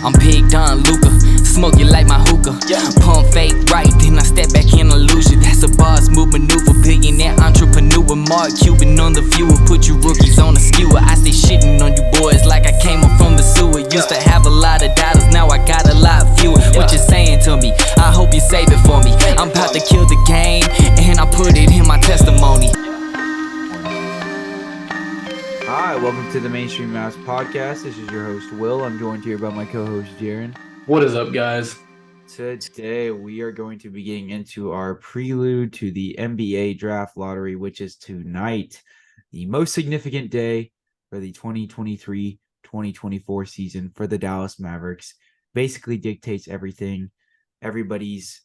I'm Big Don Luca, smoke you like my hookah. Pump fake right, then I step back in illusion. That's a boss move maneuver, billionaire entrepreneur. Mark Cuban on the viewer, put you rookies on a skewer. I stay shitting on you boys like I came up from the sewer. Used to have a lot of dollars, now I got a lot fewer. What you saying to me? I hope you save it for me. I'm about to kill the game, and I put it in my testimony. Hi, welcome to the Mainstream Mavs podcast. This is your host, Will. I'm joined here by my co-host, Jaren. What is up, guys? Today, we are going to be getting into our prelude to the NBA draft lottery, which is tonight, the most significant day for the 2023-2024 season for the Dallas Mavericks. Basically dictates everything. Everybody's,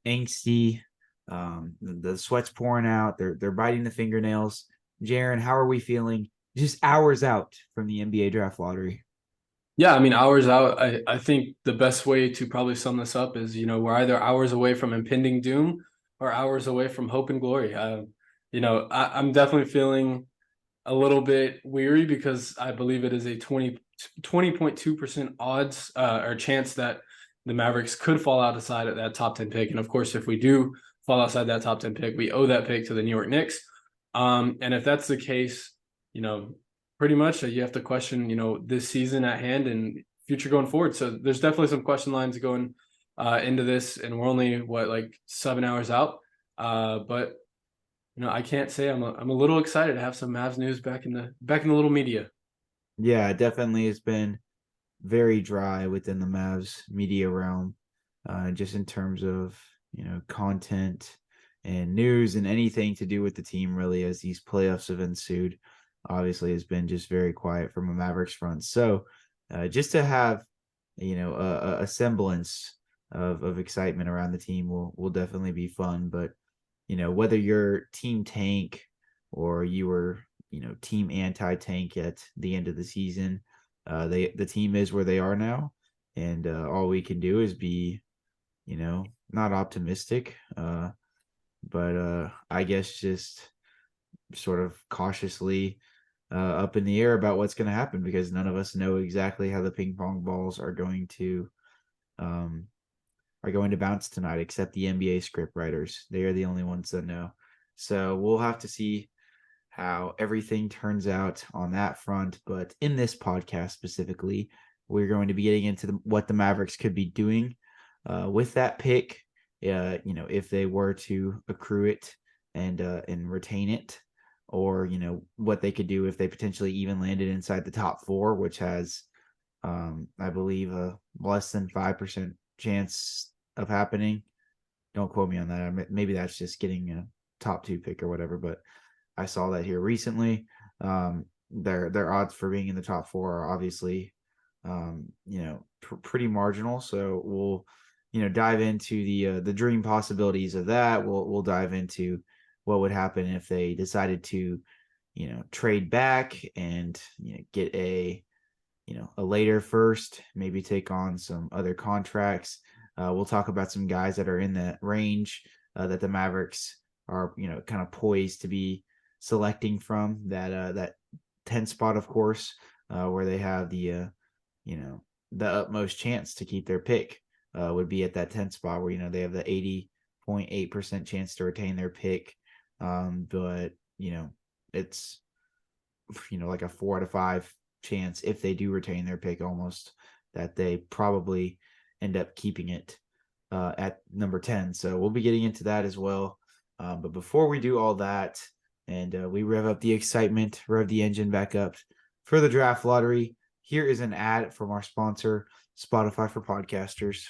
angsty. The sweat's pouring out. They're biting the fingernails. Jaren, how are we feeling just hours out from the NBA draft lottery? Yeah, I mean, hours out. I think the best way to probably sum this up is, we're either hours away from impending doom or hours away from hope and glory. I'm definitely feeling a little bit weary because I believe it is a 20.2% odds or chance that the Mavericks could fall outside at that top 10 pick. And of course, if we do fall outside that top 10 pick, we owe that pick to the New York Knicks. And if that's the case, pretty much you have to question, this season at hand and future going forward. So there's definitely some question lines going into this, and we're only 7 hours out. But I can't say I'm a little excited to have some Mavs news back in the little media. Yeah, it definitely has been very dry within the Mavs media realm, just in terms of content and news and anything to do with the team, really, as these playoffs have ensued. Obviously has been just very quiet from a Mavericks front. So just to have a semblance of excitement around the team will definitely be fun. But whether you're team tank or you were team anti-tank at the end of the season, the team is where they are now, and all we can do is be not optimistic, but I guess just sort of cautiously up in the air about what's going to happen, because none of us know exactly how the ping pong balls are going to bounce tonight, except the NBA script writers. They are the only ones that know. So we'll have to see how everything turns out on that front. But in this podcast specifically, we're going to be getting into what the Mavericks could be doing with that pick. If they were to accrue it and retain it, or what they could do if they potentially even landed inside the top four, which has I believe a less than 5% chance of happening. Don't quote me on that. Maybe that's just getting a top 2 pick or whatever, but I saw that here recently. Their odds for being in the top 4 are obviously pretty marginal. So we'll dive into the dream possibilities of that. We'll dive into what would happen if they decided to, trade back and get a later first, maybe take on some other contracts. We'll talk about some guys that are in that range that the Mavericks are, kind of poised to be selecting from that 10 spot, of course, where they have the utmost chance to keep their pick would be at that 10 spot where, they have the 80.8% chance to retain their pick. But it's like a 4 out of 5 chance, if they do retain their pick, almost, that they probably end up keeping it at number 10. So we'll be getting into that as well. But before we do all that, and we rev up the excitement, rev the engine back up for the draft lottery, here is an ad from our sponsor, Spotify for Podcasters.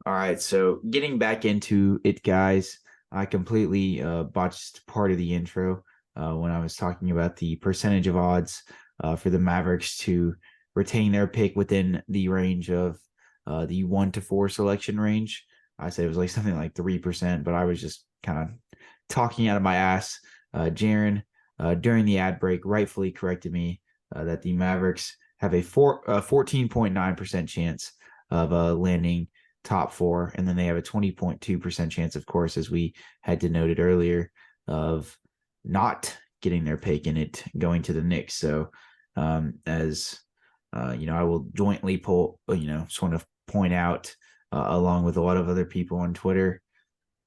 All right, so getting back into it, guys, I completely botched part of the intro when I was talking about the percentage of odds for the Mavericks to retain their pick within the range of the 1 to 4 selection range. I said it was something like 3%, but I was just kind of talking out of my ass. Jaren, during the ad break, rightfully corrected me that the Mavericks have a 14.9% chance of landing top 4, and then they have a 20.2% chance, of course, as we had denoted earlier, of not getting their pick and it going to the Knicks. So as I will jointly sort of point out, along with a lot of other people on Twitter,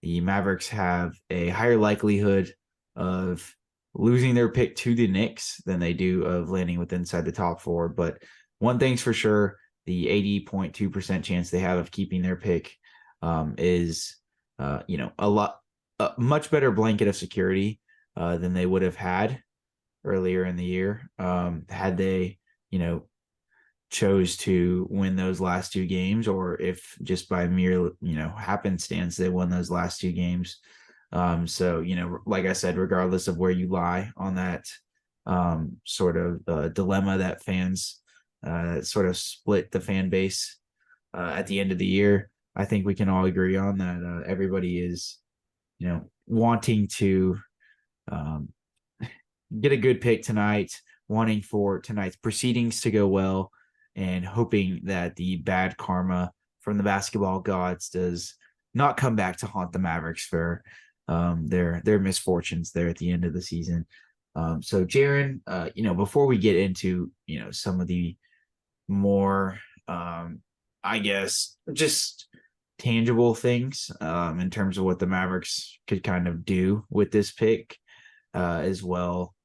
the Mavericks have a higher likelihood of losing their pick to the Knicks than they do of landing with inside the top 4. But one thing's for sure, the 80.2% chance they have of keeping their pick is, a much better blanket of security than they would have had earlier in the year, had they, chose to win those last 2 games, or if just by mere, happenstance they won those last 2 games. So, like I said, regardless of where you lie on that sort of dilemma that fans sort of split the fan base at the end of the year, I think we can all agree on that everybody is, wanting to get a good pick tonight, wanting for tonight's proceedings to go well, and hoping that the bad karma from the basketball gods does not come back to haunt the Mavericks for their misfortunes there at the end of the season. So Jaren, before we get into, some of the more, I guess, just tangible things in terms of what the Mavericks could kind of do with this pick, as well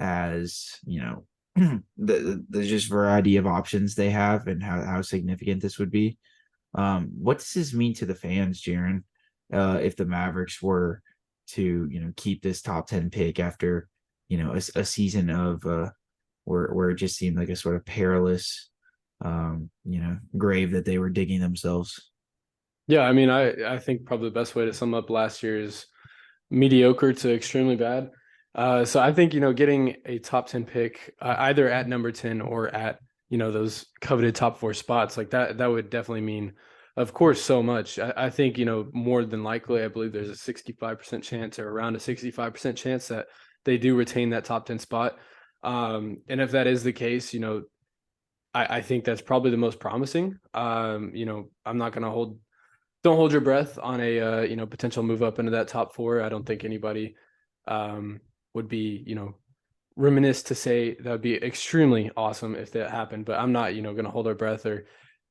as, the just variety of options they have and how significant this would be. What does this mean to the fans, Jaren, if the Mavericks were to, keep this top 10 pick after, a season of where it just seemed like a sort of perilous, grave that they were digging themselves? Yeah, I mean, I think probably the best way to sum up last year is mediocre to extremely bad. So I think, getting a top 10 pick, either at number 10 or at, those coveted top 4 spots, like that would definitely mean, of course, so much. I think, more than likely, I believe there's a 65% chance, or around a 65% chance, that they do retain that top 10 spot. And if that is the case, I think that's probably the most promising. I'm not going to don't hold your breath on a, potential move up into that top 4. I don't think anybody would be, reminiscent to say that would be extremely awesome if that happened, but I'm not, going to hold our breath or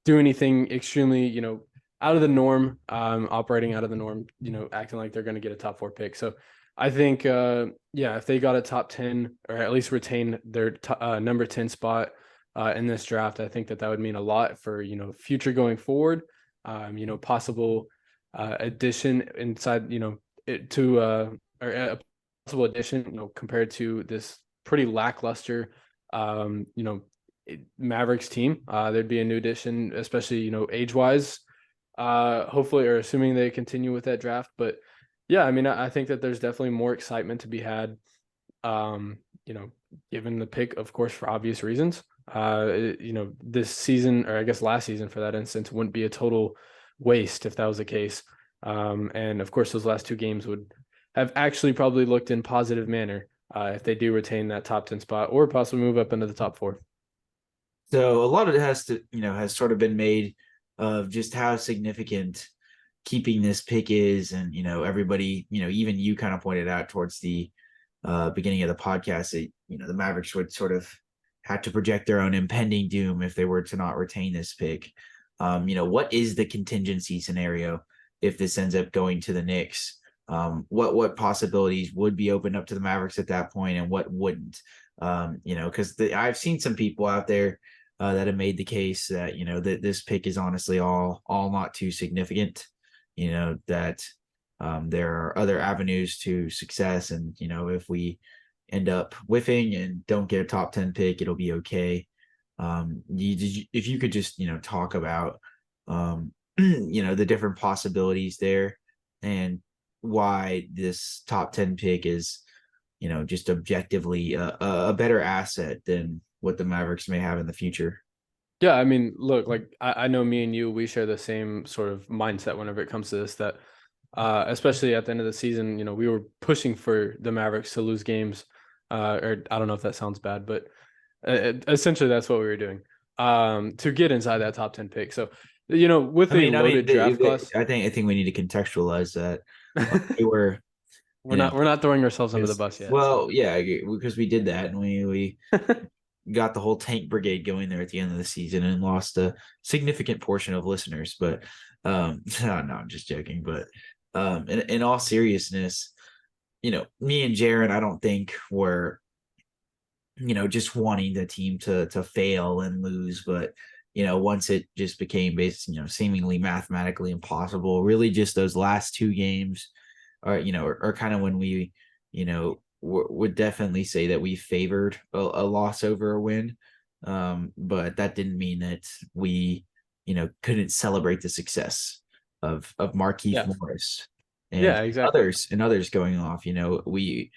do anything extremely, out of the norm, operating out of the norm, acting like they're going to get a top 4 pick. So I think, if they got a top 10, or at least retain their number 10 spot in this draft, I think that would mean a lot for, future going forward, possible addition inside, or a possible addition, compared to this pretty lackluster, Mavericks team. There'd be a new addition, especially, age-wise, hopefully, or assuming they continue with that draft. But yeah, I mean, I think that there's definitely more excitement to be had, given the pick, of course, for obvious reasons. This season, or I guess last season for that instance, wouldn't be a total waste if that was the case. And of course, those last 2 games would have actually probably looked in positive manner if they do retain that top 10 spot, or possibly move up into the top 4. So a lot of it has sort of been made of just how significant keeping this pick is. And, everybody, even you kind of pointed out towards the beginning of the podcast that, the Mavericks would sort of had to project their own impending doom if they were to not retain this pick. What is the contingency scenario if this ends up going to the Knicks? What possibilities would be opened up to the Mavericks at that point, and what wouldn't? Because I've seen some people out there that have made the case that, that this pick is honestly all not too significant, that there are other avenues to success. And, if we end up whiffing and don't get a top 10 pick, it'll be okay. If you could just, talk about, the different possibilities there, and why this top 10 pick is, just objectively a better asset than what the Mavericks may have in the future. Yeah, I mean, look, like I know me and you, we share the same sort of mindset whenever it comes to this, that especially at the end of the season, we were pushing for the Mavericks to lose games, or I don't know if that sounds bad, but essentially that's what we were doing, to get inside that top 10 pick. So, with a loaded draft class, I think we need to contextualize that. We're not throwing ourselves under the bus yet. Well, yeah, because we did that, and we got the whole tank brigade going there at the end of the season and lost a significant portion of listeners. But no, I'm just joking. But in all seriousness, me and Jaren, I don't think were, just wanting the team to fail and lose, but once it just became seemingly mathematically impossible, really just those last two games are kind of when we, would definitely say that we favored a loss over a win. But that didn't mean that we, couldn't celebrate the success of Markieff Morris and exactly. others going off. We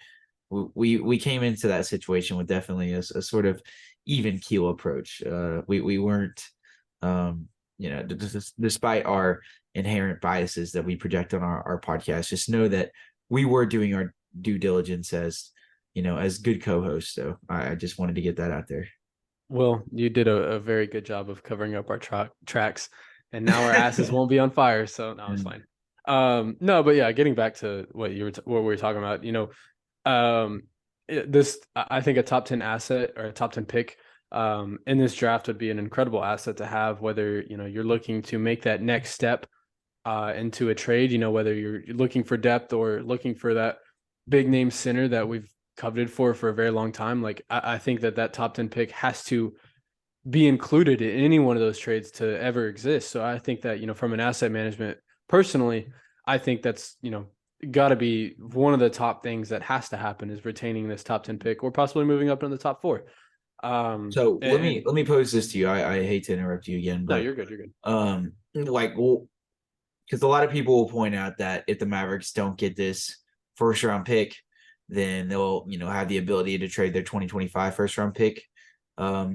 came into that situation with definitely a sort of even keel approach. We weren't, despite our inherent biases that we project on our podcast, just know that we were doing our due diligence as good co-hosts. So I just wanted to get that out there. Well, you did a very good job of covering up our tracks, and now our asses won't be on fire. So no, it's fine. No, but yeah, getting back to what what we were talking about, I think a top 10 asset or a top 10 pick in this draft would be an incredible asset to have, whether you're looking to make that next step into a trade, whether you're looking for depth or looking for that big name center that we've coveted for a very long time. Like I think that top 10 pick has to be included in any one of those trades to ever exist. So I think that from an asset management personally, I think that's got to be one of the top things that has to happen is retaining this top 10 pick or possibly moving up into the top 4. So let me pose this to you. I hate to interrupt you again, but no, you're good. You're good. Because a lot of people will point out that if the Mavericks don't get this first round pick, then they'll have the ability to trade their 2025 first round pick at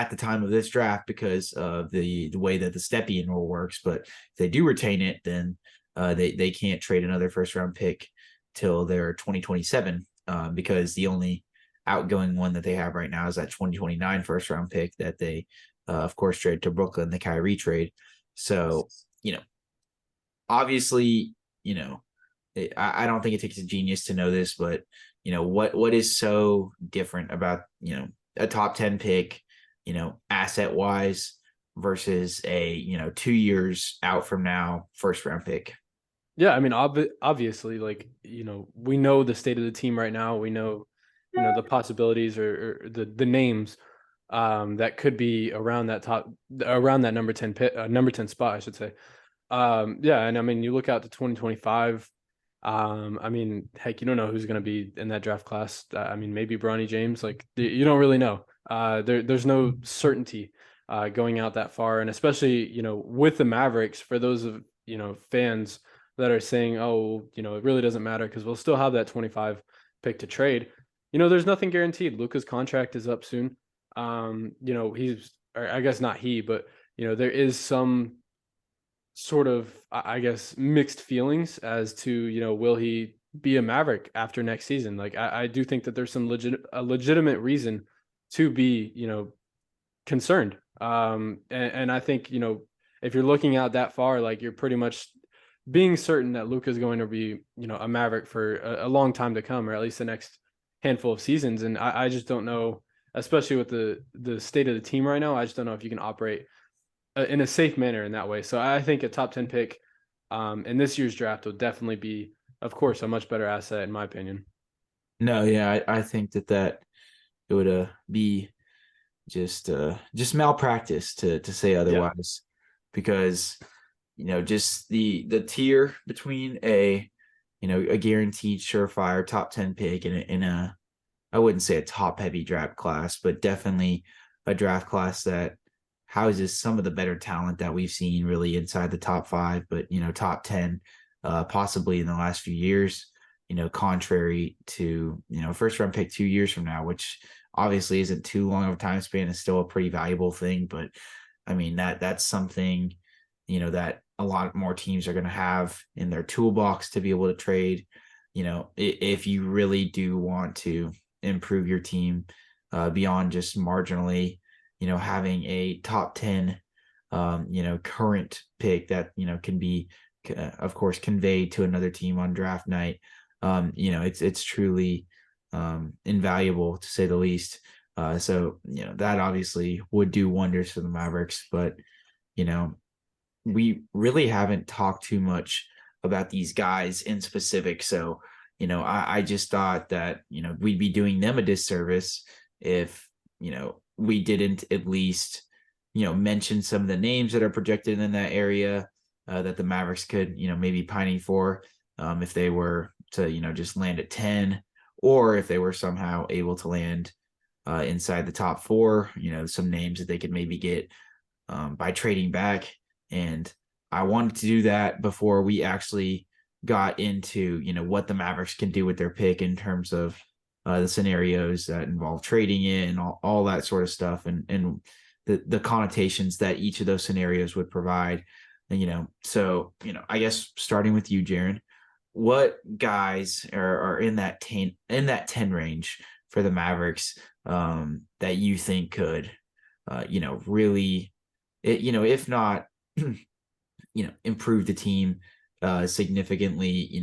the time of this draft because of the way that the Stepien rule works. But if they do retain it, then they can't trade another first round pick till their 2027 because the only outgoing one that they have right now is that 2029 first round pick that they of course trade to Brooklyn, the Kyrie trade. So obviously I don't think it takes a genius to know this, but what is so different about a top 10 pick asset wise versus a 2 years out from now first round pick? Yeah, I mean, obviously, we know the state of the team right now. We know, the possibilities or the names that could be around that number 10 spot, I should say. Yeah, and I mean, you look out to 2025. I mean, heck, you don't know who's going to be in that draft class. I mean, maybe Bronny James. Like, you don't really know. There's no certainty going out that far, and especially with the Mavericks. For those of fans that are saying, oh, it really doesn't matter because we'll still have that 25 pick to trade. There's nothing guaranteed. Luka's contract is up soon. Or I guess not he, but there is some sort of, I guess, mixed feelings as to, will he be a Maverick after next season? Like, I do think that there's some legitimate reason to be, concerned. And I think, if you're looking out that far, like you're pretty much being certain that Luka is going to be, a Maverick for a long time to come, or at least the next handful of seasons. And I just don't know, especially with the state of the team right now, I just don't know if you can operate in a safe manner in that way. So I think a top 10 pick in this year's draft will definitely be, of course, a much better asset in my opinion. No, yeah, I think that it would be just malpractice to say otherwise, because just the tier between a guaranteed surefire top 10 pick in a I wouldn't say a top heavy draft class, but definitely a draft class that houses some of the better talent that we've seen really inside the top 5, but top 10 possibly in the last few years, contrary to first round pick 2 years from now, which obviously isn't too long of a time span, is still a pretty valuable thing. But I mean, that's something that a lot more teams are going to have in their toolbox to be able to trade, if you really do want to improve your team beyond just marginally, having a top 10, current pick that, can be, of course, conveyed to another team on draft night. It's truly invaluable, to say the least. So, that obviously would do wonders for the Mavericks, but, we really haven't talked too much about these guys in specific. So, I just thought that, we'd be doing them a disservice if, we didn't at least, mention some of the names that are projected in that area that the Mavericks could, maybe pining for if they were to, just land at 10, or if they were somehow able to land inside the top 4, some names that they could maybe get by trading back. And I wanted to do that before we actually got into, what the Mavericks can do with their pick in terms of the scenarios that involve trading it and all that sort of stuff, and the connotations that each of those scenarios would provide. And, so, I guess starting with you, Jaren, what guys are in that 10 range for the Mavericks that you think could, really, if not, improve the team significantly.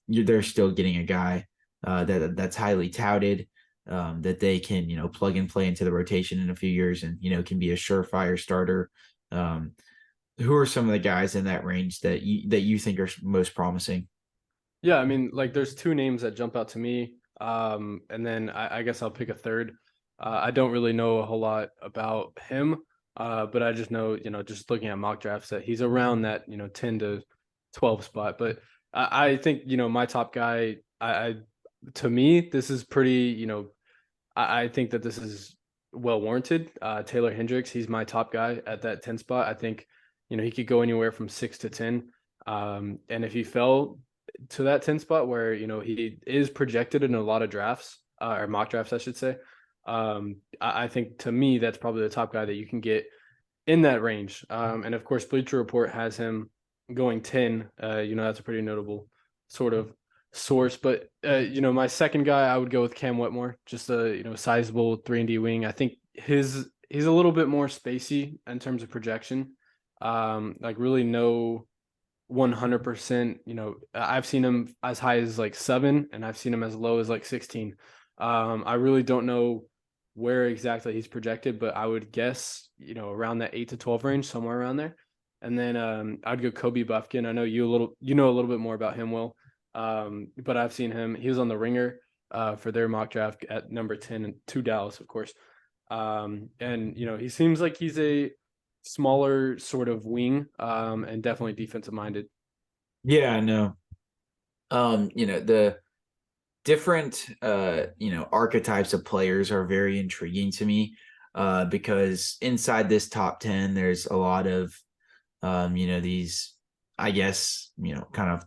They're still getting a guy that's highly touted, that they can, plug and play into the rotation in a few years and, can be a surefire starter. Who are some of the guys in that range that you think are most promising? Yeah, I mean, like there's 2 names that jump out to me. And then I guess I'll pick a third. I don't really know a whole lot about him, but I just know, just looking at mock drafts that he's around that, 10 to 12 spot. But I think, my top guy, to me, this is pretty, I think that this is well warranted. Taylor Hendricks, he's my top guy at that 10 spot. I think, he could go anywhere from 6 to 10. And if he fell to that 10 spot where, he is projected in a lot of drafts, or mock drafts, I should say, I think to me, that's probably the top guy that you can get in that range. And of course, Bleacher Report has him going 10. That's a pretty notable sort of source. But, my second guy, I would go with Cam Wetmore, just a, sizable 3-and-D wing. I think he's a little bit more spacey in terms of projection. Like really no 100%, I've seen him as high as like 7, and I've seen him as low as like 16. I really don't know where exactly he's projected, but I would guess, around that 8 to 12 range, somewhere around there. And then I'd go Kobe Buffkin. I know you know a little bit more about him, Will. But I've seen him. He was on the Ringer for their mock draft at number 10 and to Dallas, of course. And he seems like he's a smaller sort of wing, and definitely defensive minded. Yeah, I know. The different archetypes of players are very intriguing to me, because inside this top 10 there's a lot of these, I guess, kind of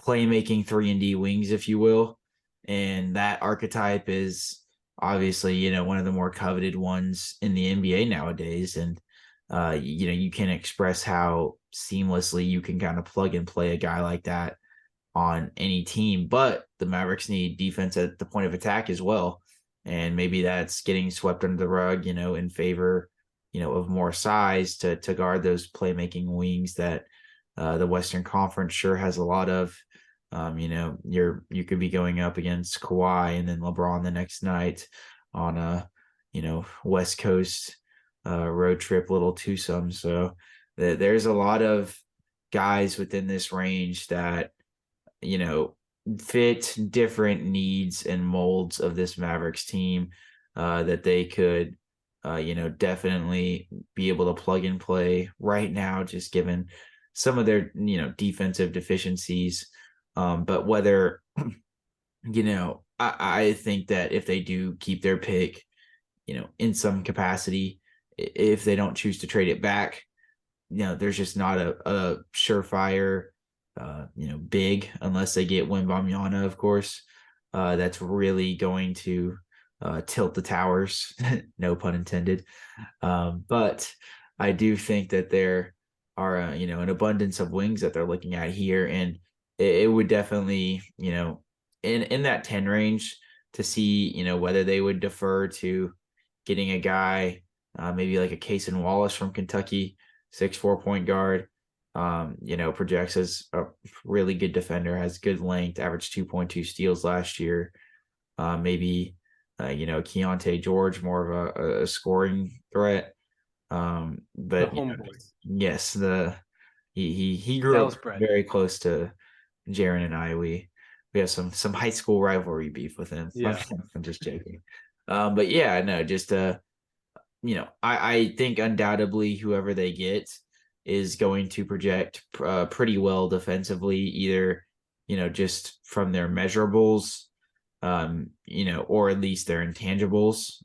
playmaking 3-and-D wings, if you will. And that archetype is obviously, one of the more coveted ones in the NBA nowadays. And you can express how seamlessly you can kind of plug and play a guy like that on any team. But the Mavericks need defense at the point of attack as well. And maybe that's getting swept under the rug, in favor, of more size to guard those playmaking wings that the Western Conference sure has a lot of. You could be going up against Kawhi and then LeBron the next night on a, West Coast road trip, little twosome. So there's a lot of guys within this range that, fit different needs and molds of this Mavericks team, that they could, definitely be able to plug and play right now, just given some of their, defensive deficiencies. But whether, I think that if they do keep their pick, in some capacity, if they don't choose to trade it back, there's just not a surefire, big, unless they get Wembanyama, of course, that's really going to tilt the towers, no pun intended. But I do think that there are, an abundance of wings that they're looking at here. And it would definitely, in that 10 range, to see, whether they would defer to getting a guy, maybe like a Cason Wallace from Kentucky, 6'4" point guard, projects as a really good defender, has good length, averaged 2.2 steals last year. Maybe Keontae George, more of a scoring threat. The But homeboy. yes, he grew up Dallas bred. very close to Jaren and I. We have some high school rivalry beef with him. Yeah. I'm just joking. But yeah, no, just I think undoubtedly whoever they get is going to project pretty well defensively, either just from their measurables, or at least their intangibles.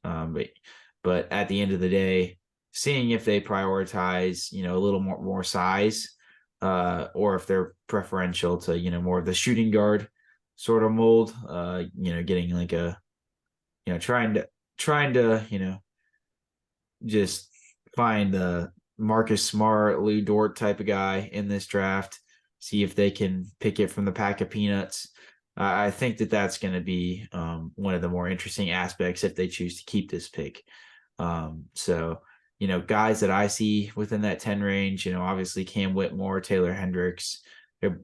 But at the end of the day, seeing if they prioritize a little more size, or if they're preferential to more of the shooting guard sort of mold, getting like a trying to just find the Marcus Smart, Lou Dort type of guy in this draft. See if they can pick it from the pack of peanuts. I think that's going to be one of the more interesting aspects if they choose to keep this pick. So, guys that I see within that 10 range, obviously Cam Whitmore, Taylor Hendricks.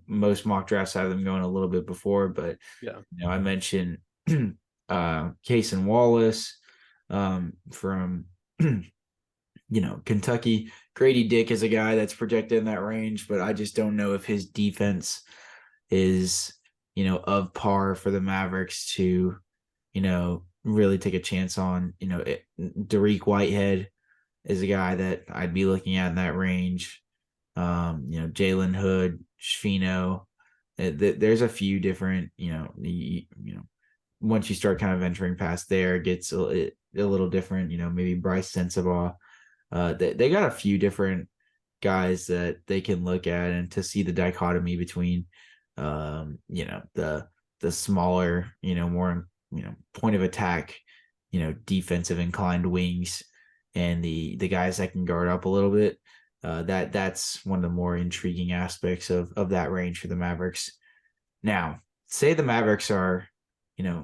Most mock drafts have them going a little bit before, but Yeah. I mentioned Cason Wallace from Kentucky. Grady Dick is a guy that's projected in that range, but I just don't know if his defense is of par for the Mavericks to really take a chance on. Dariq Whitehead is a guy that I'd be looking at in that range. Jalen Hood, Schfino. There's a few different, once you start kind of venturing past there, it gets a little different. Maybe Bryce Sensabaugh. They got a few different guys that they can look at, and to see the dichotomy between, the smaller, more, point of attack, defensive inclined wings, and the guys that can guard up a little bit. That's one of the more intriguing aspects of that range for the Mavericks. Now, say the Mavericks are,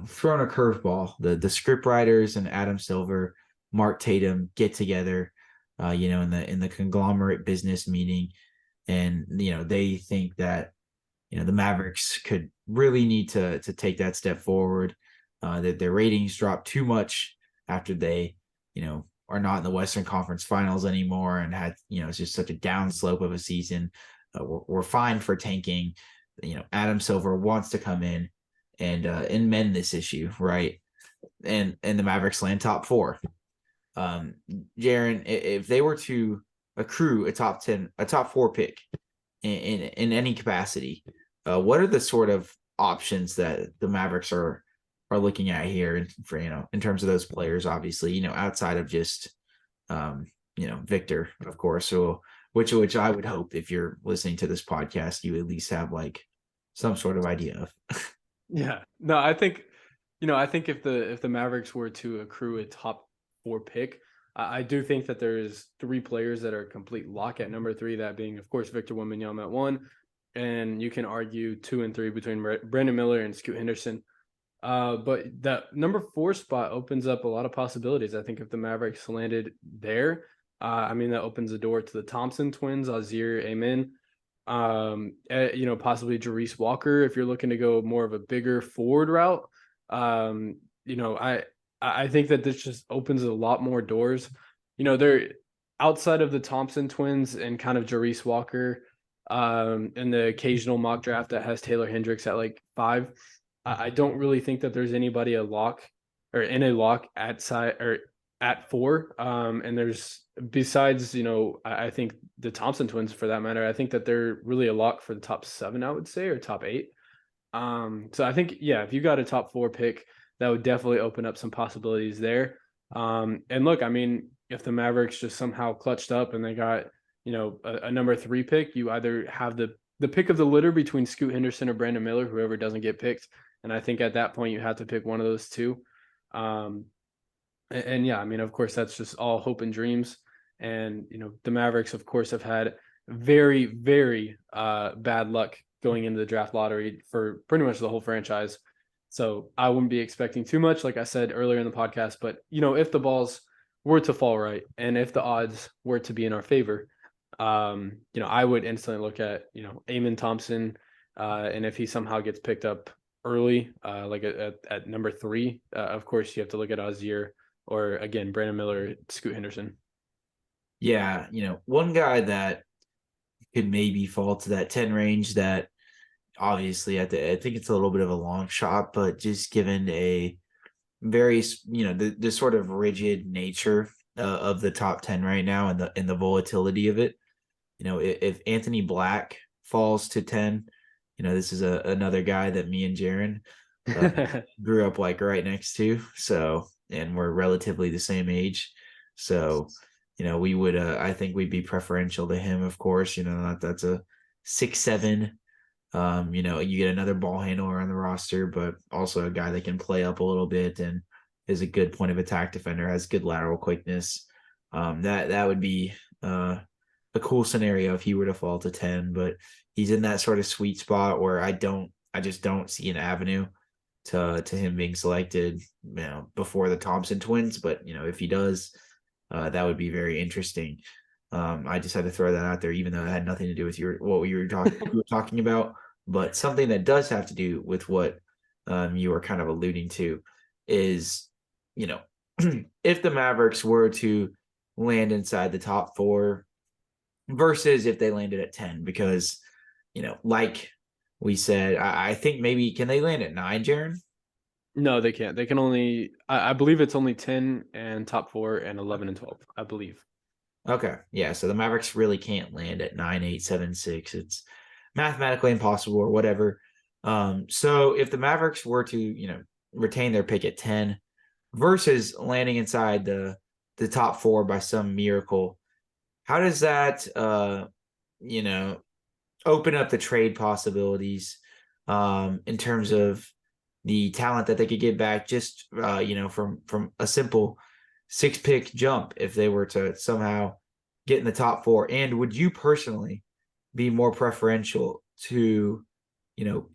throwing a curveball. The script writers and Adam Silver, Mark Tatum get together, in the conglomerate business meeting, and they think that the Mavericks could really need to take that step forward. That their ratings dropped too much after they are not in the Western Conference Finals anymore, and had it's just such a downslope of a season. We're fine for tanking. Adam Silver wants to come in and mend this issue, right? And the Mavericks land top 4. Jaren, if they were to accrue a top 4 pick in any capacity, what are the sort of options that the Mavericks are looking at here, for in terms of those players, obviously, outside of just Victor, of course, so which I would hope, if you're listening to this podcast, you at least have like some sort of idea of. Yeah. No, I think if the Mavericks were to accrue a top 4 pick, I do think that there's 3 players that are a complete lock at number 3, that being, of course, Victor Wembanyama at 1, and you can argue 2 and 3 between Brandon Miller and Scoot Henderson. But that number 4 spot opens up a lot of possibilities. I think if the Mavericks landed there, that opens the door to the Thompson twins, Azir, Amen. Possibly Jarice Walker if you're looking to go more of a bigger forward route. I think that this just opens a lot more doors. They're outside of the Thompson twins and kind of Jarice Walker, and the occasional mock draft that has Taylor Hendricks at like 5. I don't really think that there's anybody in a lock at 4. And there's, besides, I think the Thompson twins, for that matter, I think that they're really a lock for the top 7, I would say, or top 8. So I think, yeah, if you got a top 4 pick, that would definitely open up some possibilities there. And look, if the Mavericks just somehow clutched up and they got, a number 3 pick, you either have the pick of the litter between Scoot Henderson or Brandon Miller, whoever doesn't get picked. And I think at that point you have to pick one of those 2. Of course, that's just all hope and dreams. And, the Mavericks, of course, have had very, very bad luck going into the draft lottery for pretty much the whole franchise. So I wouldn't be expecting too much, like I said earlier in the podcast. But, if the balls were to fall right, and if the odds were to be in our favor, I would instantly look at, Amen Thompson. And if he somehow gets picked up early, like at number 3. Of course, you have to look at Ozier or again Brandon Miller, Scoot Henderson. Yeah, one guy that could maybe fall to that 10 range that obviously I think it's a little bit of a long shot, but just given a very, the sort of rigid nature of the top 10 right now and the volatility of it, if Anthony Black falls to 10, this is another guy that me and Jaren grew up like right next to. So, and we're relatively the same age. So, we would, I think we'd be preferential to him, of course, that's a 6'7". You get another ball handler on the roster, but also a guy that can play up a little bit and is a good point of attack defender, has good lateral quickness. That would be a cool scenario if he were to fall to 10, but he's in that sort of sweet spot where I just don't see an avenue to him being selected, before the Thompson twins. But if he does, that would be very interesting. I just had to throw that out there, even though it had nothing to do with what you were talking about, but something that does have to do with what you were kind of alluding to is, if the Mavericks were to land inside the top 4 versus if they landed at 10, because, like we said, I think maybe can they land at 9, Jaren? No, they can't. They can only, I believe it's only 10 and top 4 and 11 and 12, I believe. Okay. Yeah. So the Mavericks really can't land at 9, 8, 7, 6. It's mathematically impossible or whatever. So if the Mavericks were to, retain their pick at 10 versus landing inside the top 4 by some miracle, how does that, open up the trade possibilities in terms of the talent that they could get back just, from a simple 6-pick jump if they were to somehow get in the top 4? And would you personally be more preferential to,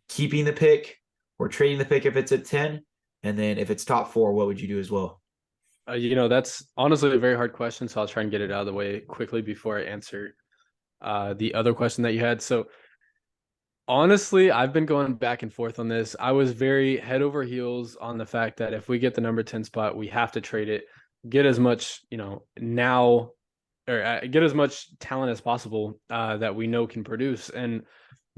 keeping the pick or trading the pick if it's at 10? And then if it's top 4, what would you do as well? That's honestly a very hard question, so I'll try and get it out of the way quickly before I answer the other question that you had. So honestly, I've been going back and forth on this. I was very head over heels on the fact that if we get the number 10 spot, we have to trade it, get as much, now, or get as much talent as possible that we know can produce. And,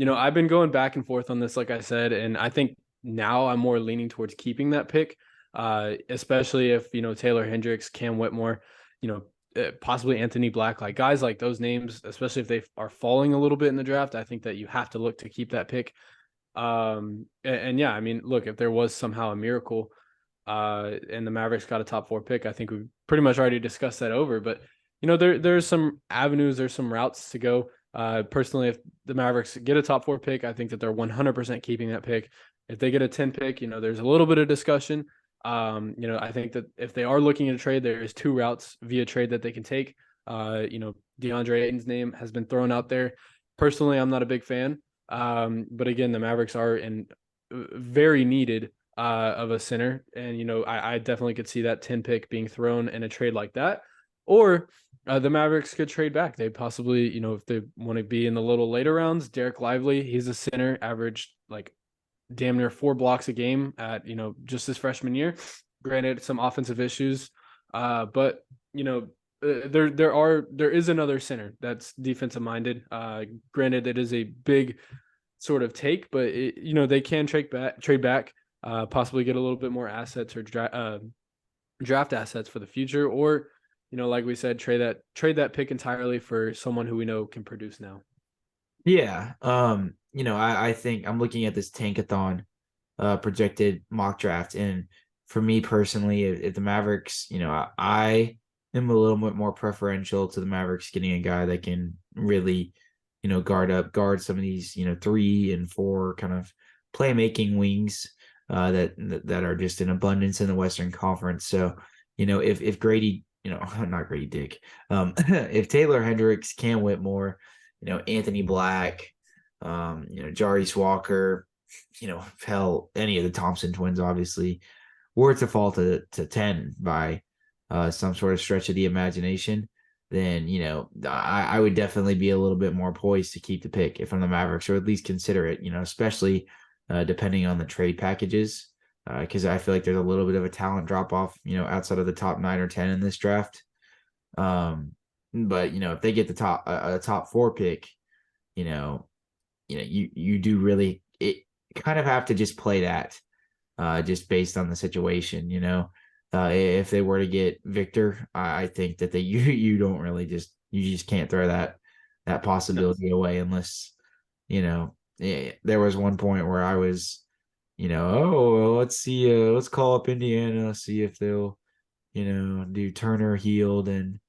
I've been going back and forth on this, like I said, and I think now I'm more leaning towards keeping that pick, especially if, Taylor Hendricks, Cam Whitmore, possibly Anthony Black, like guys like those names, especially if they are falling a little bit in the draft, I think that you have to look to keep that pick. And yeah, I mean, look, if there was somehow a miracle and the Mavericks got a top 4 pick, I think we pretty much already discussed that over. But, there's some avenues, there's some routes to go. Personally, if the Mavericks get a top 4 pick, I think that they're 100% keeping that pick. If they get a 10 pick, there's a little bit of discussion. I think that if they are looking at a trade, there's 2 routes via trade that they can take. DeAndre Ayton's name has been thrown out there. Personally, I'm not a big fan. But again, the Mavericks are in very needed of a center. And, I definitely could see that 10 pick being thrown in a trade like that. Or the Mavericks could trade back. They possibly, if they want to be in the little later rounds, Derek Lively, he's a center, averaged like damn near 4 blocks a game at, just his freshman year. Granted, some offensive issues, but there is another center that's defensive minded. Granted, it is a big sort of take, but they can trade back, possibly get a little bit more assets or draft assets for the future, or like we said, trade that pick entirely for someone who we know can produce now. Yeah. I think I'm looking at this Tankathon projected mock draft. And for me personally, if the Mavericks, I am a little bit more preferential to the Mavericks getting a guy that can really, guard some of these, 3 and 4 kind of playmaking wings that are just in abundance in the Western Conference. So, if Grady, not Grady Dick, if Taylor Hendricks, Cam Whitmore, Anthony Black, Jarius Walker, hell, any of the Thompson twins, obviously, were to fall to 10 by some sort of stretch of the imagination, then, I would definitely be a little bit more poised to keep the pick if I'm the Mavericks, or at least consider it, especially depending on the trade packages. Because I feel like there's a little bit of a talent drop off, outside of the top 9 or 10 in this draft. But if they get the top 4 pick, you do really kind of have to just play that, just based on the situation. If they were to get Victor, I think that you don't really you just can't throw that possibility away unless there was one point where I was, oh, well, let's see, let's call up Indiana, see if they'll do Turner, Healed, and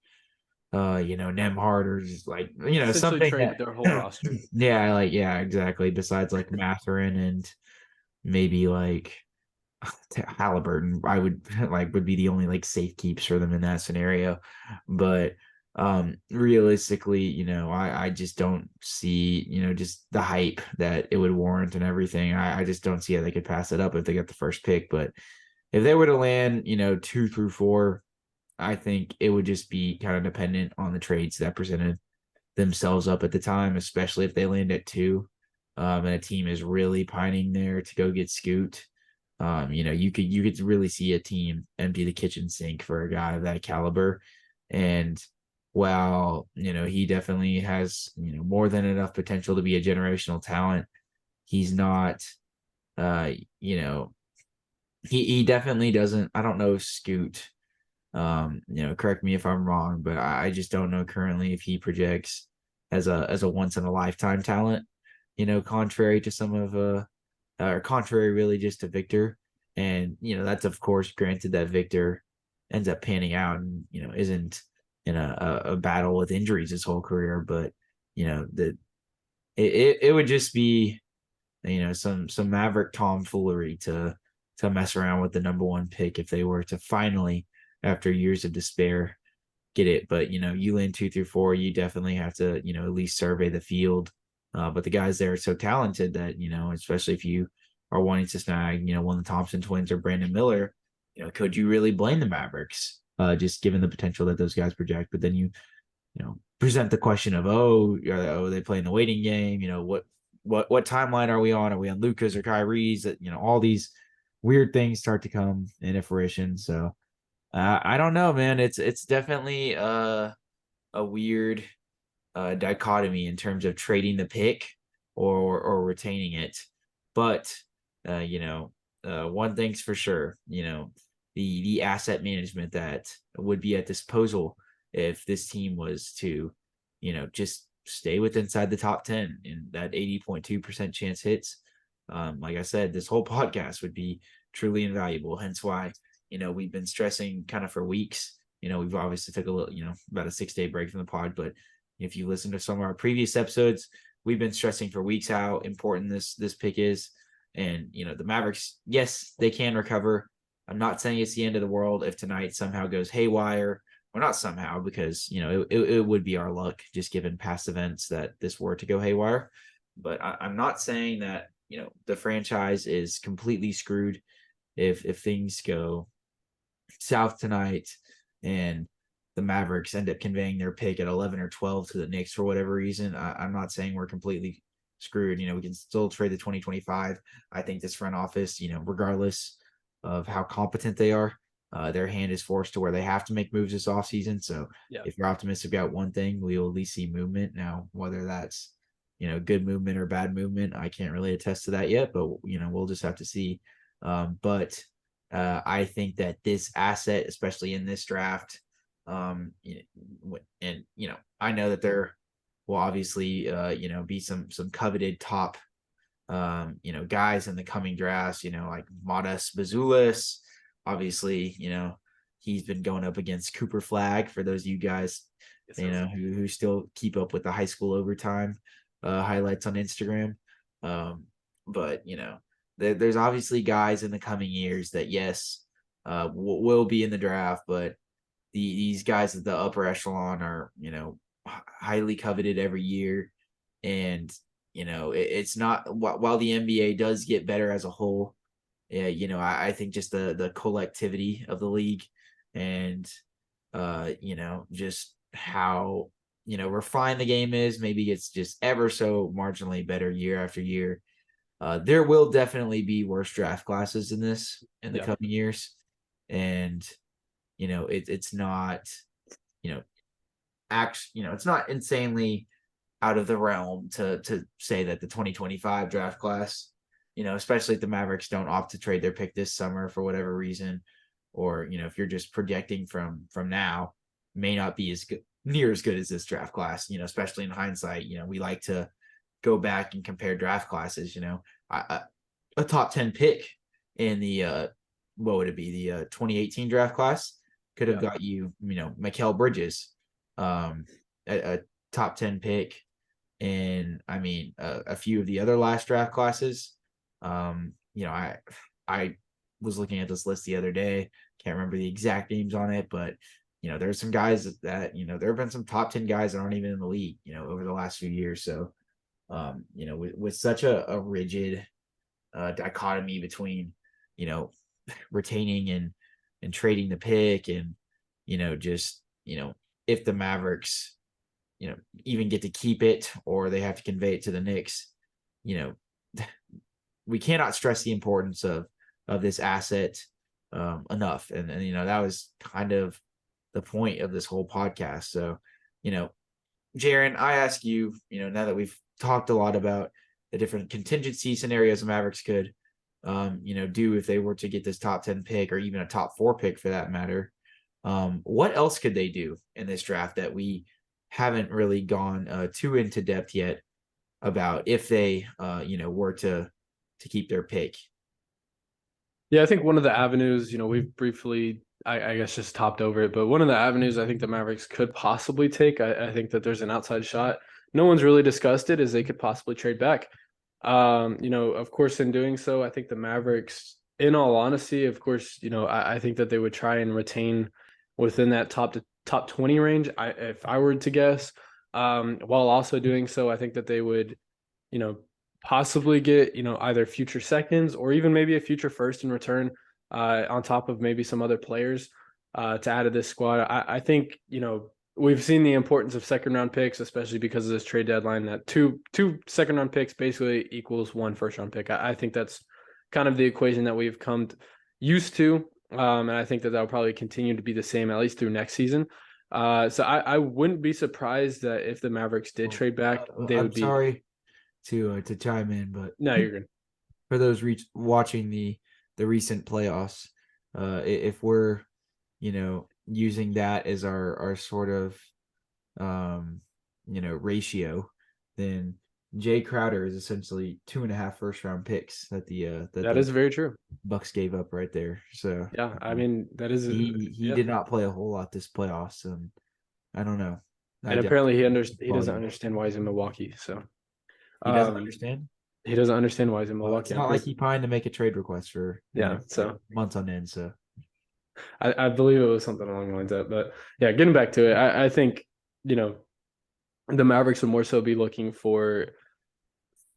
Nemhard, or just like Essentially something trade that their whole roster. yeah, exactly, besides like Matherin and maybe like Halliburton, I would would be the only like safe keeps for them in that scenario. But realistically, I just don't see, just the hype that it would warrant and everything. I just don't see how they could pass it up if they get the first pick. But if they were to land 2 through 4, I think it would just be kind of dependent on the trades that presented themselves up at the time, especially if they land at 2, and a team is really pining there to go get Scoot. You could really see a team empty the kitchen sink for a guy of that caliber. And while he definitely has more than enough potential to be a generational talent, he's not. He definitely doesn't. I don't know if Scoot. Correct me if I'm wrong, but I just don't know currently if he projects as a once in a lifetime talent. Contrary to some of or contrary really just to Victor. And that's of course granted that Victor ends up panning out and isn't in a battle with injuries his whole career, but that it would just be some Maverick tomfoolery to mess around with the number 1 pick if they were to finally, after years of despair, get it. But you land 2 through 4, you definitely have to at least survey the field. But the guys there are so talented that especially if you are wanting to snag one of the Thompson twins or Brandon Miller, could you really blame the Mavericks, just given the potential that those guys project? But then you present the question of, are they playing the waiting game? What timeline are we on? Are we on Luka's or Kyrie's? That all these weird things start to come into fruition. So I don't know, man. It's definitely a weird dichotomy in terms of trading the pick or retaining it. But one thing's for sure, the asset management that would be at disposal if this team was to, just stay with inside the top 10 and that 80.2% chance hits. Like I said, this whole podcast would be truly invaluable. Hence why, we've been stressing kind of for weeks. We've obviously took a little, about a 6-day break from the pod, but if you listen to some of our previous episodes, we've been stressing for weeks how important this pick is. And, the Mavericks, yes, they can recover. I'm not saying it's the end of the world if tonight somehow goes haywire. Well, not somehow, because, it would be our luck just given past events that this were to go haywire. But I'm not saying that, the franchise is completely screwed if things go south tonight and the Mavericks end up conveying their pick at 11 or 12 to the Knicks for whatever reason. I'm not saying we're completely screwed. We can still trade the 2025. I think this front office, regardless of how competent they are, their hand is forced to where they have to make moves this offseason. So if you're optimistic about one thing, we will at least see movement. Now, whether that's, good movement or bad movement, I can't really attest to that yet, but, we'll just have to see. But I think that this asset, especially in this draft, and I know that there will obviously, be some coveted top, guys in the coming drafts, like Modest Bazulis. Obviously, he's been going up against Cooper Flag for those of you guys, who still keep up with the high school overtime highlights on Instagram. But, there's obviously guys in the coming years that, yes, will be in the draft, but these guys at the upper echelon are, highly coveted every year. And, it's not, while the NBA does get better as a whole, I think just the collectivity of the league and, just how, refined the game is, maybe it's just ever so marginally better year after year. There will definitely be worse draft classes in the Yeah. coming years, and it's not it's not insanely out of the realm to say that the 2025 draft class, especially if the Mavericks don't opt to trade their pick this summer for whatever reason, or if you're just projecting from now, may not be as good, near as good as this draft class. Especially in hindsight, we like to go back and compare draft classes. A top 10 pick in the what would it be, the 2018 draft class could have got Mikal Bridges, a top 10 pick, and a few of the other last draft classes. I was looking at this list the other day, can't remember the exact names on it, but there's some guys that there have been some top 10 guys that aren't even in the league over the last few years. So with such a rigid dichotomy between retaining and trading the pick, and just if the Mavericks even get to keep it or they have to convey it to the Knicks, we cannot stress the importance of this asset enough. And that was kind of the point of this whole podcast. So Jaren, I ask you, now that we've talked a lot about the different contingency scenarios the Mavericks could do if they were to get this top 10 pick, or even a top 4 pick for that matter, what else could they do in this draft that we haven't really gone too into depth yet about, if they were to keep their pick? Yeah, I think one of the avenues, we've briefly, I guess, just topped over it, but one of the avenues I think the Mavericks could possibly take, I think that there's an outside shot. No one's really discussed it, is they could possibly trade back. Of course, in doing so, I think the Mavericks, in all honesty, of course, I think that they would try and retain within that top 20 range, if I were to guess. While also doing so, I think that they would, possibly get, either future seconds or even maybe a future first in return, on top of maybe some other players to add to this squad. I think, we've seen the importance of second round picks, especially because of this trade deadline, that two second round picks basically equals 1 first round pick. I think that's kind of the equation that we've come used to. And I think that will probably continue to be the same, at least through next season. So I wouldn't be surprised that if the Mavericks did trade back, they would be. Sorry to chime in, but no, you're good. For those watching the recent playoffs, if we're using that as our sort of ratio, then Jay Crowder is essentially 2.5 first round picks that that is very true. Bucks gave up right there. So yeah, I mean, that is he did not play a whole lot this playoffs, and I don't know. And apparently he doesn't understand why he's in Milwaukee. So he doesn't understand. He doesn't understand why he's in Milwaukee. It's not like he pined to make a trade request for so months on end. So I believe it was something along the lines of that. But yeah, getting back to it, I think the Mavericks would more so be looking for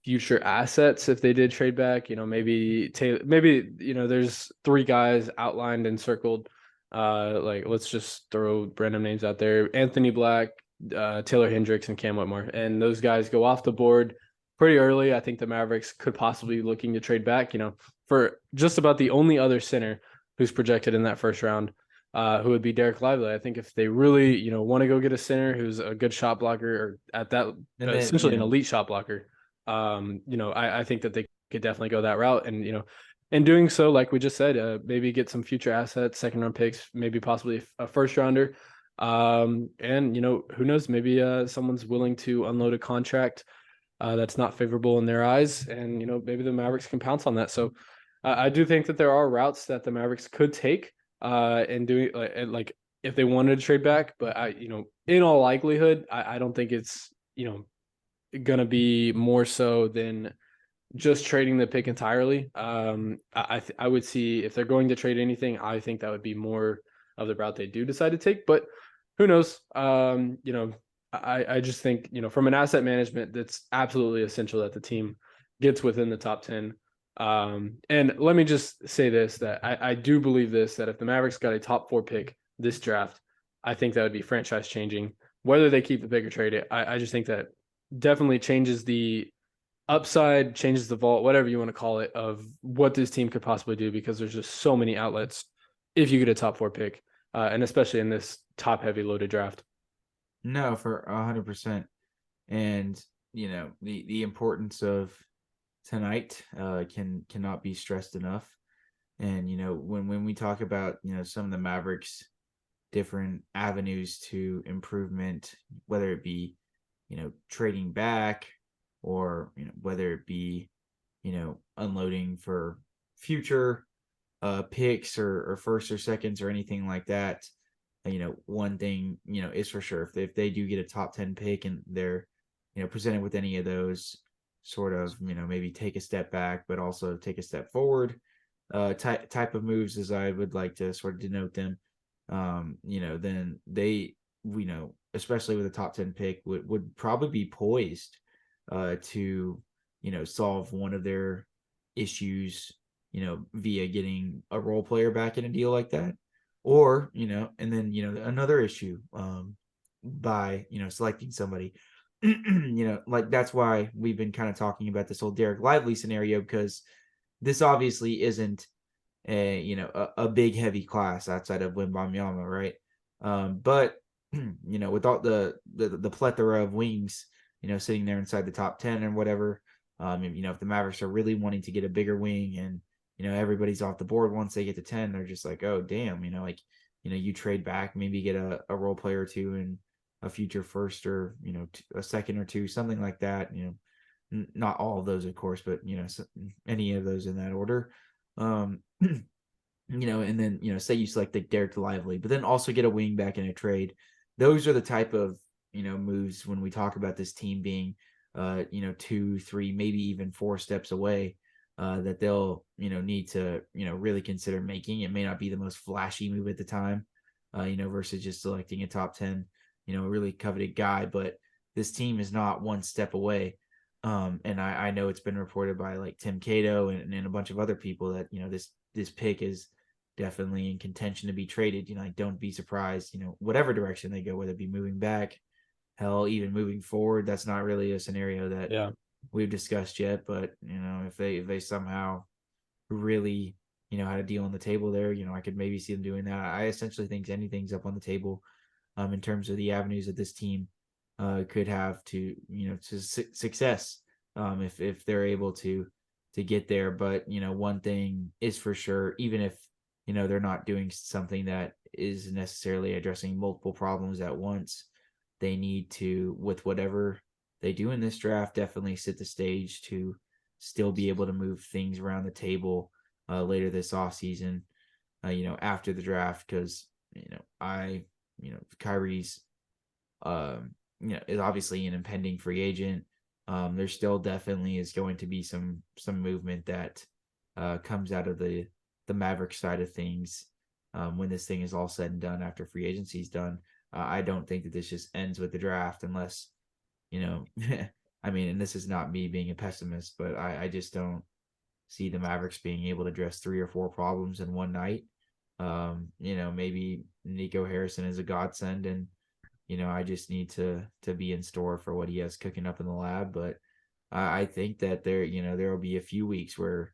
future assets if they did trade back. Maybe there's 3 guys outlined and circled. Let's just throw random names out there: Anthony Black, Taylor Hendricks, and Cam Whitmore. And those guys go off the board pretty early. I think the Mavericks could possibly be looking to trade back, for just about the only other center who's projected in that first round, who would be Derek Lively. I think if they really, want to go get a center who's a good shot blocker, or at that essentially an elite shot blocker, I think that they could definitely go that route. And, in doing so, like we just said, maybe get some future assets, second round picks, maybe possibly a first rounder. And, who knows, maybe someone's willing to unload a contract that's not favorable in their eyes, and maybe the Mavericks can pounce on that. So I do think that there are routes that the Mavericks could take and doing like if they wanted to trade back, but in all likelihood, I don't think it's gonna be more so than just trading the pick entirely. I would see, if they're going to trade anything, I think that would be more of the route they do decide to take, but who knows? I just think, from an asset management, that's absolutely essential that the team gets within the top 10. And let me just say this, that I do believe this, that if the Mavericks got a top 4 pick this draft, I think that would be franchise changing, whether they keep the pick or trade it. I just think that definitely changes the upside, changes the vault, whatever you want to call it, of what this team could possibly do, because there's just so many outlets if you get a top 4 pick, and especially in this top heavy loaded draft. No, for 100%. And the importance of tonight cannot be stressed enough. And when we talk about some of the Mavericks different avenues to improvement, whether it be trading back, or whether it be unloading for future picks or first or seconds or anything like that, one thing is for sure, if they do get a top 10 pick and they're presented with any of those sort of maybe take a step back but also take a step forward type of moves, as I would like to sort of denote them, then they, especially with a top 10 pick, would probably be poised to, solve one of their issues, via getting a role player back in a deal like that. Or, and then, another issue by, selecting somebody, like that's why we've been kind of talking about this whole Derek Lively scenario, because this obviously isn't a big heavy class outside of Wembanyama, right? But with all the plethora of wings, sitting there inside the top 10 or whatever, if the Mavericks are really wanting to get a bigger wing and everybody's off the board once they get to 10, they're just like, oh damn, you trade back, maybe get a role player or two and a future first, or a second or two, something like that. Not all of those, of course, but any of those in that order. And then say you select like Derek Lively, but then also get a wing back in a trade. Those are the type of moves when we talk about this team being 2, 3, maybe even 4 steps away, that they'll need to really consider making. It may not be the most flashy move at the time, versus just selecting a top 10 really coveted guy, but this team is not one step away. And I know it's been reported by like Tim Cato and a bunch of other people that this pick is definitely in contention to be traded. Don't be surprised, whatever direction they go, whether it be moving back, hell, even moving forward. That's not really a scenario that we've discussed yet. But if they somehow really had a deal on the table there, I could maybe see them doing that. I essentially think anything's up on the table in terms of the avenues that this team could have to to success, if they're able to get there. But one thing is for sure, even if they're not doing something that is necessarily addressing multiple problems at once, they need to, with whatever they do in this draft, definitely set the stage to still be able to move things around the table later this offseason, after the draft. Because Kyrie's is obviously an impending free agent. There still definitely is going to be some movement that comes out of the Mavericks side of things when this thing is all said and done after free agency is done. I don't think that this just ends with the draft, unless I mean, and this is not me being a pessimist, but I just don't see the Mavericks being able to address 3 or 4 problems in one night. Maybe Nico Harrison is a godsend, and I just need to be in store for what he has cooking up in the lab. But I think that there will be a few weeks where,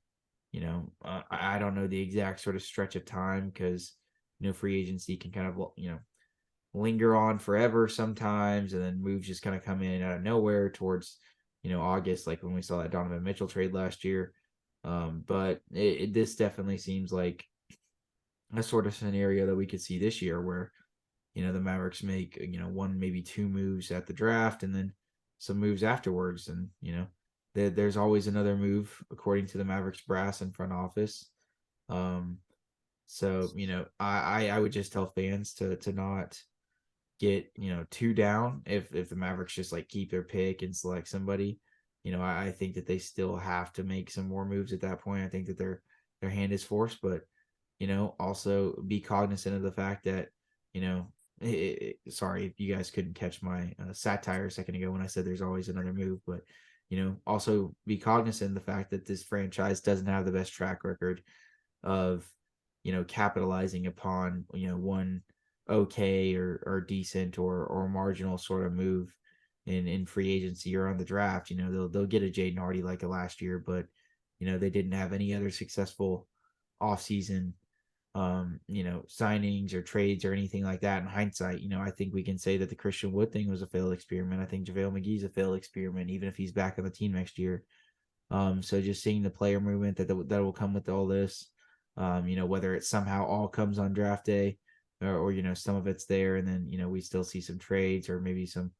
I don't know the exact sort of stretch of time, because, free agency can kind of, linger on forever sometimes, and then moves just kind of come in out of nowhere towards, August, like when we saw that Donovan Mitchell trade last year. But this definitely seems like a sort of scenario that we could see this year, where the Mavericks make 1, maybe 2 moves at the draft, and then some moves afterwards, and there's always another move according to the Mavericks brass and front office. So I would just tell fans to not get too down if the Mavericks just like keep their pick and select somebody. I think that they still have to make some more moves at that point. I think that their hand is forced, but also be cognizant of the fact that sorry if you guys couldn't catch my satire a second ago when I said there's always another move, but also be cognizant of the fact that this franchise doesn't have the best track record of capitalizing upon one okay or decent or marginal sort of move in free agency or on the draft. They'll get a Jaden Hardy like a last year, but they didn't have any other successful offseason signings or trades or anything like that. In hindsight, I think we can say that the Christian Wood thing was a failed experiment. I think JaVale McGee's a failed experiment, even if he's back on the team next year. So just seeing the player movement that will come with all this, whether it somehow all comes on draft day or some of it's there, and then, we still see some trades or maybe some,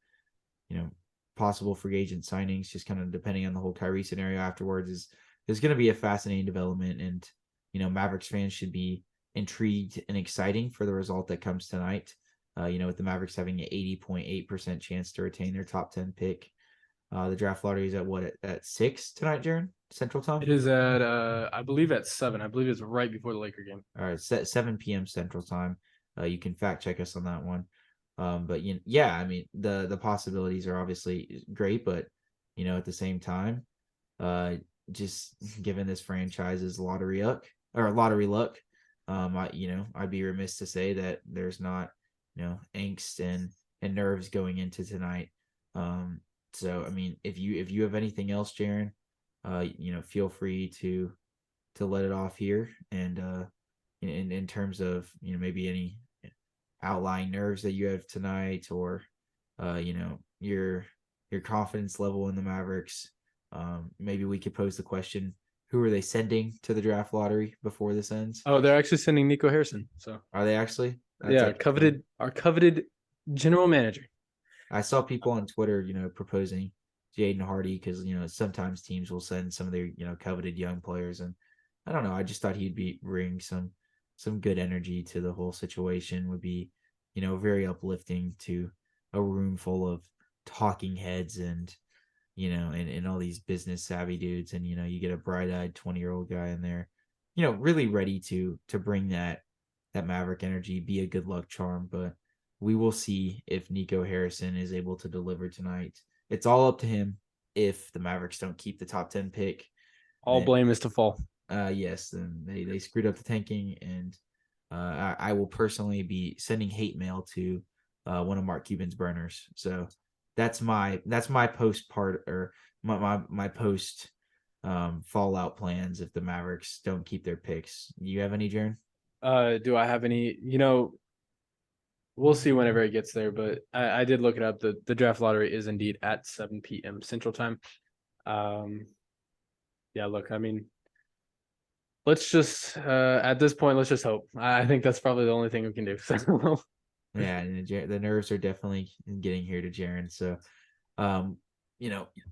possible free agent signings, just kind of depending on the whole Kyrie scenario afterwards is going to be a fascinating development. And, Mavericks fans should be intrigued and exciting for the result that comes tonight. With the Mavericks having an 80.8% chance to retain their top 10 pick. The draft lottery is at 6 tonight, Jaren, Central Time? It is at, I believe at 7. I believe it's right before the Laker game. All right, 7 p.m. Central Time. You can fact check us on that one. But yeah, I mean, the possibilities are obviously great, but at the same time, just given this franchise's lottery luck, I'd be remiss to say that there's not angst and nerves going into tonight. So I mean, if you have anything else, Jaren, feel free to let it off here. And in terms of maybe any outlying nerves that you have tonight, or your confidence level in the Mavericks, maybe we could pose the question: who are they sending to the draft lottery before this ends? Oh, they're actually sending Nico Harrison. So are they actually? Our coveted general manager. I saw people on Twitter, proposing Jaden Hardy because sometimes teams will send some of their coveted young players, and I don't know. I just thought he'd bring some good energy to the whole situation. Would be very uplifting to a room full of talking heads and and all these business savvy dudes, and you get a bright-eyed 20-year-old guy in there, really ready to bring that Maverick energy, be a good luck charm. But we will see if Nico Harrison is able to deliver tonight. It's all up to him. If the Mavericks don't keep the top 10 pick, all blame is to fall. Yes, then they screwed up the tanking, and I will personally be sending hate mail to one of Mark Cuban's burners. So that's my post part, or my post fallout plans if the Mavericks don't keep their picks. Do you have any, Jaren? Do I have any? We'll see whenever it gets there, but I did look it up. The draft lottery is indeed at 7 p.m. Central Time. Yeah, look, I mean, let's just at this point, let's just hope. I think that's probably the only thing we can do. Yeah, and the nerves are definitely getting here to Jaren. So,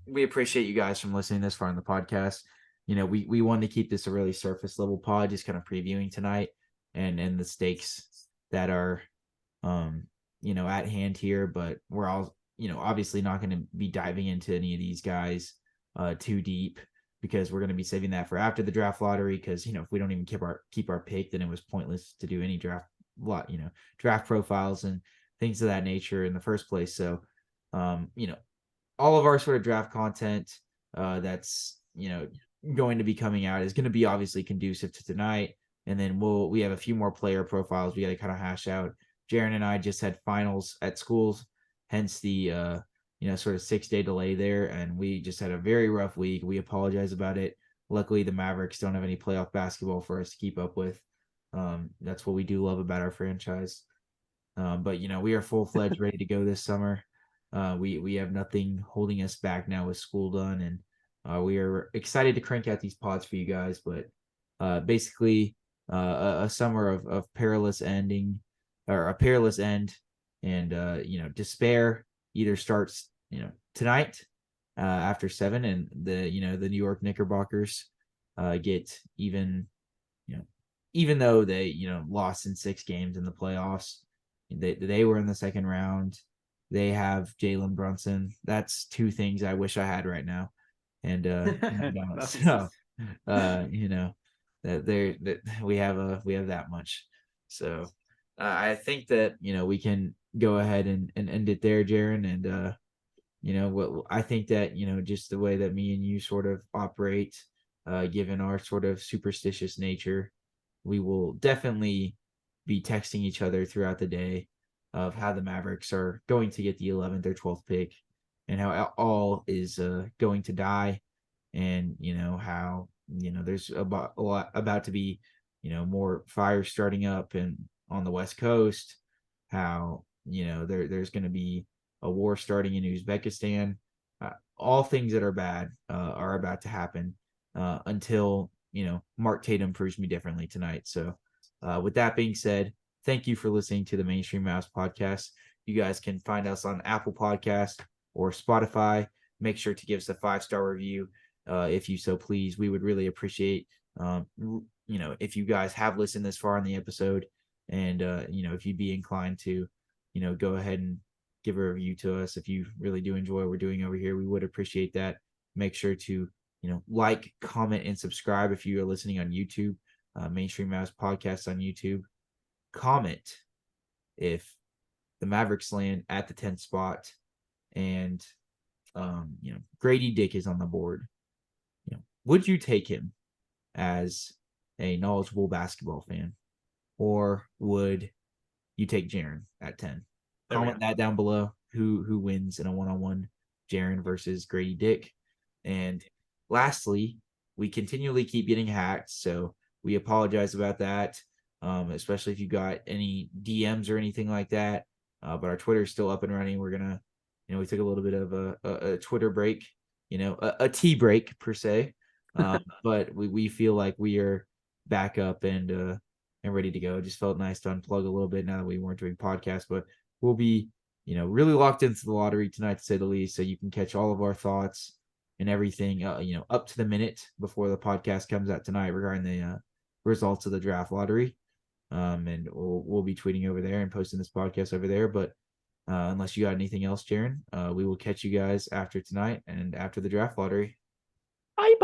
we appreciate you guys from listening this far in the podcast. We wanted to keep this a really surface level pod, just kind of previewing tonight and the stakes that are at hand here, but we're all, obviously not going to be diving into any of these guys too deep, because we're going to be saving that for after the draft lottery. Because, if we don't even keep our pick, then it was pointless to do any draft profiles and things of that nature in the first place. So, all of our sort of draft content that's, going to be coming out is going to be obviously conducive to tonight. And then we have a few more player profiles we got to kind of hash out. Jaren and I just had finals at schools, hence the sort of 6-day delay there, and we just had a very rough week. We apologize about it. Luckily, the Mavericks don't have any playoff basketball for us to keep up with. That's what we do love about our franchise. But we are full-fledged ready to go this summer. We have nothing holding us back now with school done, and we are excited to crank out these pods for you guys. But basically, a summer of perilous ending, or a perilous end, and despair either starts tonight after 7, and the New York Knickerbockers get even though they lost in 6 games in the playoffs, they were in the second round. They have Jalen Brunson. That's 2 things I wish I had right now, and so that we have that much. So I think that we can go ahead and end it there, Jaren. And what I think that just the way that me and you sort of operate, given our sort of superstitious nature, we will definitely be texting each other throughout the day of how the Mavericks are going to get the 11th or 12th pick. and how all is going to die, and how there's about to be more fires starting up and on the West Coast, how there's going to be a war starting in Uzbekistan. All things that are bad are about to happen until Mark Tatum proves me differently tonight. So with that being said, thank you for listening to the Mainstream Mavs podcast. You guys can find us on Apple Podcast or Spotify. Make sure to give us a 5-star review if you so please. We would really appreciate if you guys have listened this far in the episode, and if you'd be inclined to go ahead and give a review to us. If you really do enjoy what we're doing over here, we would appreciate that. Make sure to like, comment, and subscribe if you are listening on YouTube. Mainstream Mavs podcast on YouTube. Comment if the Mavericks land at the 10th spot and Grady Dick is on the board. Would you take him as a knowledgeable basketball fan, or would you take Jaren at 10? Comment that down below. Who wins in a one-on-one, Jaren versus Grady Dick? And lastly, we continually keep getting hacked, so we apologize about that, especially if you got any DMs or anything like that. But our Twitter is still up and running. We're gonna, we took a little bit of a Twitter break, a tea break per se, but we feel like we are back up and ready to go. It just felt nice to unplug a little bit now that we weren't doing podcasts, but we'll be really locked into the lottery tonight, to say the least, so you can catch all of our thoughts and everything up to the minute before the podcast comes out tonight regarding the results of the draft lottery. And we'll be tweeting over there and posting this podcast over there. But unless you got anything else, Jaren, we will catch you guys after tonight and after the draft lottery. Bye.